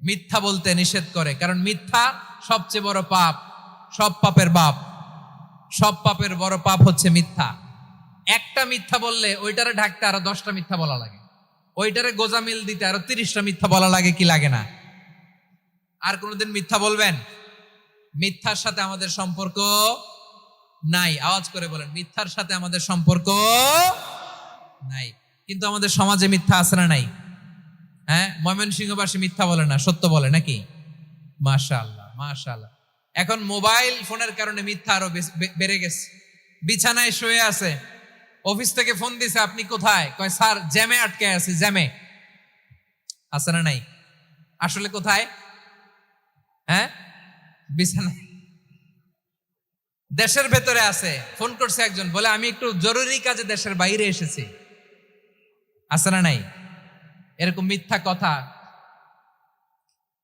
মিথ্যা বলতে নিষেধ করে, কারণ মিথ্যা সবচেয়ে বড় পাপ, সব পাপের বাপ। সব পাপের বড় পাপ হচ্ছে মিথ্যা। একটা মিথ্যা বললে ওইটারে ঢাকতে আরো 10টা মিথ্যা বলা লাগে, ওইটারে গোজামিল দিতে আরো 30টা মিথ্যা বলা লাগে, কি লাগে না? আর কোনোদিন মিথ্যা বলবেন? মিথ্যার সাথে আমাদের সম্পর্ক নাই। আওয়াজ করে বলেন, মিথ্যার সাথে আমাদের সম্পর্ক নাই। কিন্তু আমাদের সমাজে মিথ্যা আছে না নাই? হ্যাঁ, ময়মনসিংহবাসী মিথ্যা বলে না, সত্য বলে নাকি? মাশাআল্লাহ, মাশাআল্লাহ। এখন মোবাইল ফোনের কারণে মিথ্যা আরো বেড়ে গেছে। বিছানায় শুয়ে আছে, অফিস থেকে ফোন দিছে, আপনি কোথায়? কয় স্যার জ্যামে আটকে আছি। জ্যামে আছে না নাই? আসলে কোথায়? হ্যাঁ, বিছানায়। দেশের ভেতরে আছে, ফোন করছে একজন, বলে আমি একটু জরুরি কাজে দেশের বাইরে এসেছি। আছে না নাই? এরকম মিথ্যা কথা